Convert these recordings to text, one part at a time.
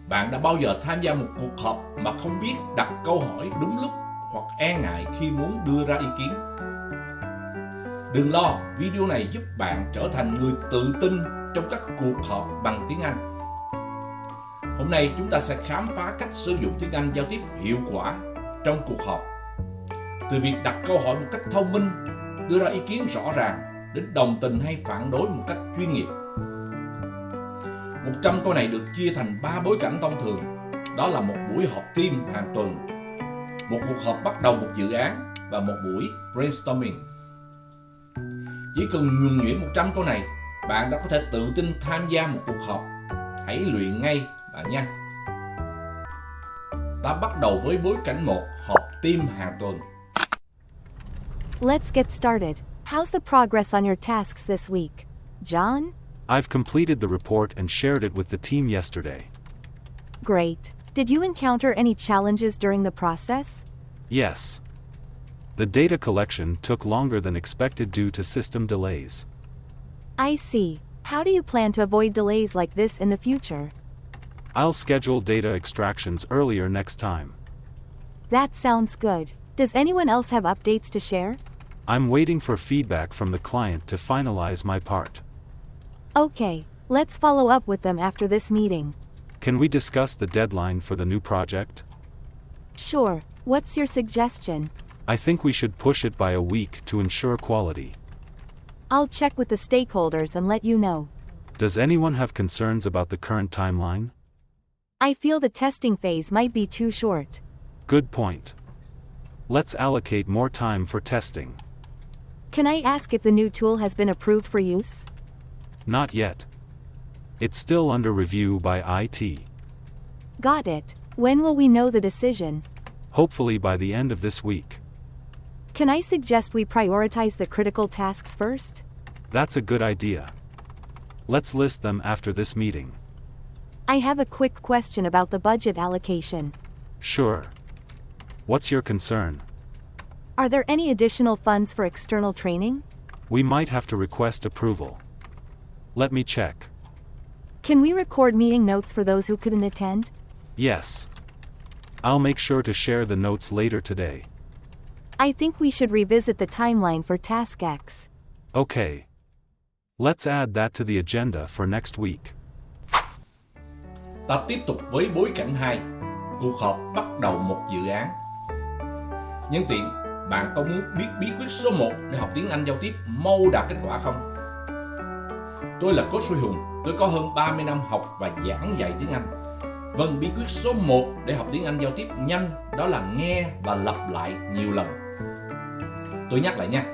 Bạn đã bao giờ tham gia một cuộc họp mà không biết đặt câu hỏi đúng lúc hoặc e ngại khi muốn đưa ra ý kiến? Đừng lo, video này giúp bạn trở thành người tự tin trong các cuộc họp bằng tiếng Anh. Hôm nay chúng ta sẽ khám phá cách sử dụng tiếng Anh giao tiếp hiệu quả trong cuộc họp. Từ việc đặt câu hỏi một cách thông minh, đưa ra ý kiến rõ ràng, đến đồng tình hay phản đối một cách chuyên nghiệp. 100 câu này được chia thành 3 bối cảnh thông thường. Đó là một buổi họp team hàng tuần, một cuộc họp bắt đầu một dự án và một buổi brainstorming. Chỉ cần nhuần nhuyễn 100 câu này, bạn đã có thể tự tin tham gia một cuộc họp. Hãy luyện ngay bạn nha. Ta bắt đầu với bối cảnh 1, họp team hàng tuần. Let's get started. How's the progress on your tasks this week, John? I've completed the report and shared it with the team yesterday. Great. Did you encounter any challenges during the process? Yes. The data collection took longer than expected due to system delays. I see. How do you plan to avoid delays like this in the future? I'll schedule data extractions earlier next time. That sounds good. Does anyone else have updates to share? I'm waiting for feedback from the client to finalize my part. Okay, let's follow up with them after this meeting. Can we discuss the deadline for the new project? Sure. What's your suggestion? I think we should push it by a week to ensure quality. I'll check with the stakeholders and let you know. Does anyone have concerns about the current timeline? I feel the testing phase might be too short. Good point. Let's allocate more time for testing. Can I ask if the new tool has been approved for use? Not yet. It's still under review by IT. Got it. When will we know the decision? Hopefully by the end of this week. Can I suggest we prioritize the critical tasks first? That's a good idea. Let's list them after this meeting. I have a quick question about the budget allocation. Sure. What's your concern? Are there any additional funds for external training? We might have to request approval. Let me check. Can we record meeting notes for those who couldn't attend? Yes. I'll make sure to share the notes later today. I think we should revisit the timeline for Task X. Okay. Let's add that to the agenda for next week. Ta tiếp tục với bối cảnh 2, cuộc họp bắt đầu một dự án. Nhân tiện, bạn có muốn biết bí quyết số 1 để học tiếng Anh giao tiếp mau đạt kết quả không? Tôi là Coach Huy Hùng, tôi có hơn 30 năm học và giảng dạy tiếng Anh. Vâng, bí quyết số 1 để học tiếng Anh giao tiếp nhanh đó là nghe và lặp lại nhiều lần. Tôi nhắc lại nha,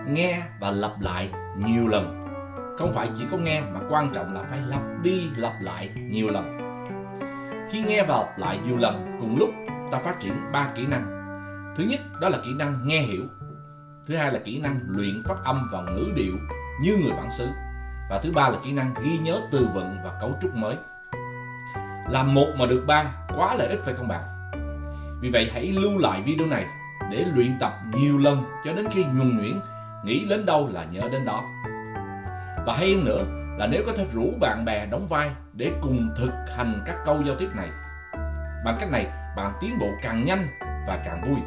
nghe và lặp lại nhiều lần. Không phải chỉ có nghe mà quan trọng là phải lặp đi lặp lại nhiều lần. Khi nghe và lặp lại nhiều lần cùng lúc, ta phát triển 3 kỹ năng. Thứ nhất đó là kỹ năng nghe hiểu. Thứ hai là kỹ năng luyện phát âm và ngữ điệu như người bản xứ. Và thứ ba là kỹ năng ghi nhớ từ vựng và cấu trúc mới. Làm một mà được 3 quá là ít phải không bạn? Vì vậy hãy lưu lại video này để luyện tập nhiều lần cho đến khi nhuần nhuyễn, nghĩ đến đâu là nhớ đến đó. Và hay hơn nữa là nếu có thể rủ bạn bè đóng vai để cùng thực hành các câu giao tiếp này. Bằng cách này bạn tiến bộ càng nhanh và càng vui.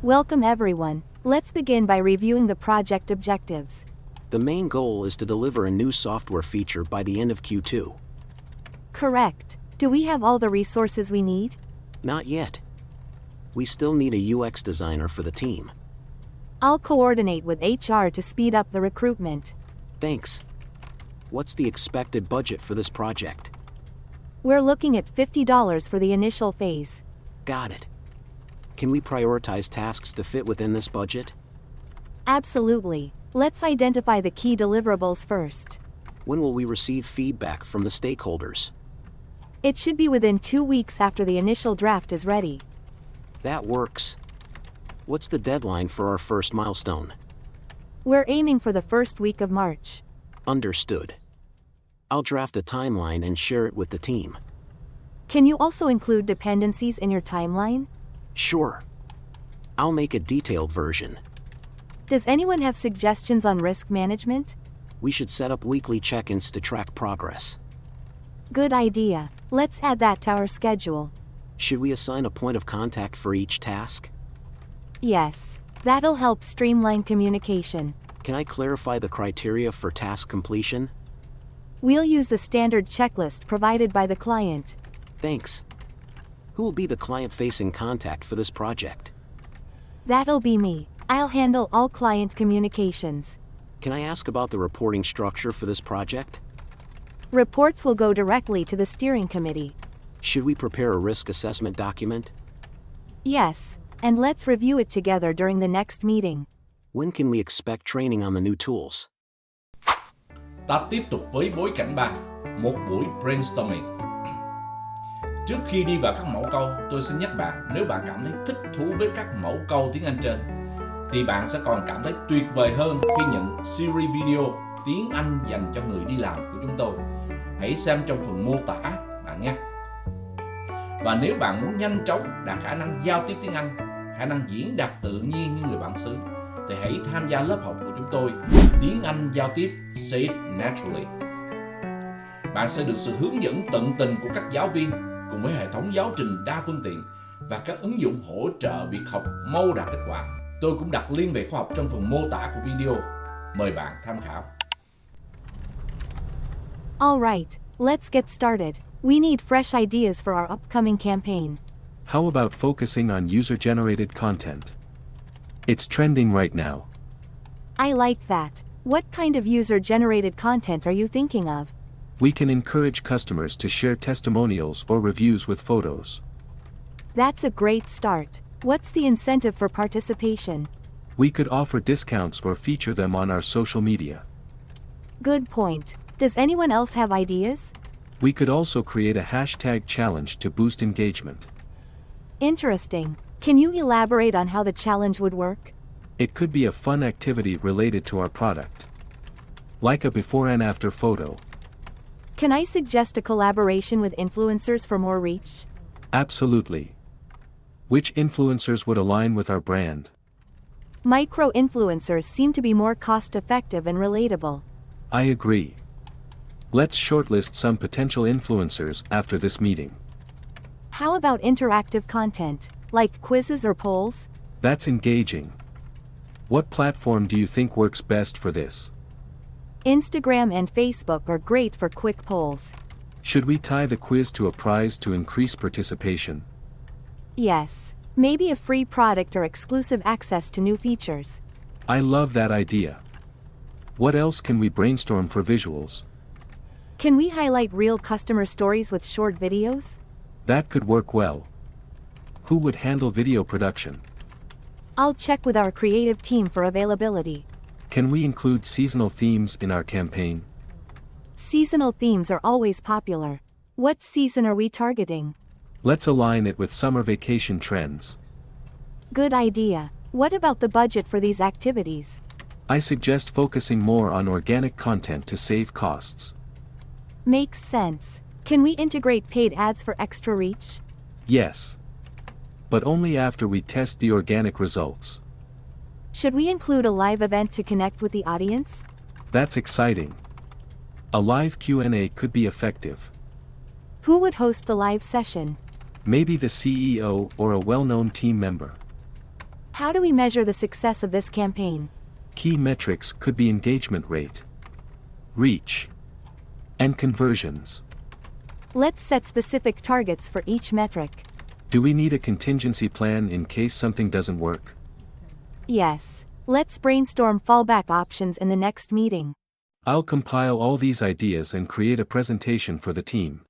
Welcome everyone. Let's begin by reviewing the project objectives. The main goal is to deliver a new software feature by the end of Q2. Correct. Do we have all the resources we need? Not yet. We still need a UX designer for the team. I'll coordinate with HR to speed up the recruitment. Thanks. What's the expected budget for this project? We're looking at $50 for the initial phase. Got it. Can we prioritize tasks to fit within this budget? Absolutely. Let's identify the key deliverables first. When will we receive feedback from the stakeholders? It should be within 2 weeks after the initial draft is ready. That works. What's the deadline for our first milestone? We're aiming for the first week of March. Understood. I'll draft a timeline and share it with the team. Can you also include dependencies in your timeline? Sure. I'll make a detailed version. Does anyone have suggestions on risk management? We should set up weekly check-ins to track progress. Good idea. Let's add that to our schedule. Should we assign a point of contact for each task? Yes, that'll help streamline communication. Can I clarify the criteria for task completion? We'll use the standard checklist provided by the client. Thanks. Who will be the client-facing contact for this project? That'll be me. I'll handle all client communications. Can I ask about the reporting structure for this project? Reports will go directly to the steering committee. Should we prepare a risk assessment document? Yes, and let's review it together during the next meeting. When can we expect training on the new tools? Ta tiếp tục với bối cảnh 3, một buổi brainstorming. Trước khi đi vào các mẫu câu, tôi xin nhắc bạn, nếu bạn cảm thấy thích thú với các mẫu câu tiếng Anh trên, thì bạn sẽ còn cảm thấy tuyệt vời hơn khi nhận series video tiếng Anh dành cho người đi làm của chúng tôi. Hãy xem trong phần mô tả bạn nhé. Và nếu bạn muốn nhanh chóng đạt khả năng giao tiếp tiếng Anh, khả năng diễn đạt tự nhiên như người bản xứ, thì hãy tham gia lớp học của chúng tôi Tiếng Anh Giao Tiếp Say It Naturally. Bạn sẽ được sự hướng dẫn tận tình của các giáo viên cùng với hệ thống giáo trình đa phương tiện và các ứng dụng hỗ trợ việc học mau đạt kết quả. Tôi cũng đặt liên về khóa học trong phần mô tả của video. Mời bạn tham khảo. Alright, let's get started. We need fresh ideas for our upcoming campaign. How about focusing on user-generated content? It's trending right now. I like that. What kind of user-generated content are you thinking of? We can encourage customers to share testimonials or reviews with photos. That's a great start. What's the incentive for participation? We could offer discounts or feature them on our social media. Good point. Does anyone else have ideas? We could also create a hashtag challenge to boost engagement. Interesting. Can you elaborate on how the challenge would work? It could be a fun activity related to our product, like a before and after photo. Can I suggest a collaboration with influencers for more reach? Absolutely. Which influencers would align with our brand? Micro-influencers seem to be more cost-effective and relatable. I agree. Let's shortlist some potential influencers after this meeting. How about interactive content, like quizzes or polls? That's engaging. What platform do you think works best for this? Instagram and Facebook are great for quick polls. Should we tie the quiz to a prize to increase participation? Yes, maybe a free product or exclusive access to new features. I love that idea. What else can we brainstorm for visuals? Can we highlight real customer stories with short videos? That could work well. Who would handle video production? I'll check with our creative team for availability. Can we include seasonal themes in our campaign? Seasonal themes are always popular. What season are we targeting? Let's align it with summer vacation trends. Good idea. What about the budget for these activities? I suggest focusing more on organic content to save costs. Makes sense. Can we integrate paid ads for extra reach? Yes. But only after we test the organic results. Should we include a live event to connect with the audience? That's exciting. A live Q&A could be effective. Who would host the live session? Maybe the CEO or a well-known team member. How do we measure the success of this campaign? Key metrics could be engagement rate, reach, and conversions. Let's set specific targets for each metric. Do we need a contingency plan in case something doesn't work? Yes. Let's brainstorm fallback options in the next meeting. I'll compile all these ideas and create a presentation for the team.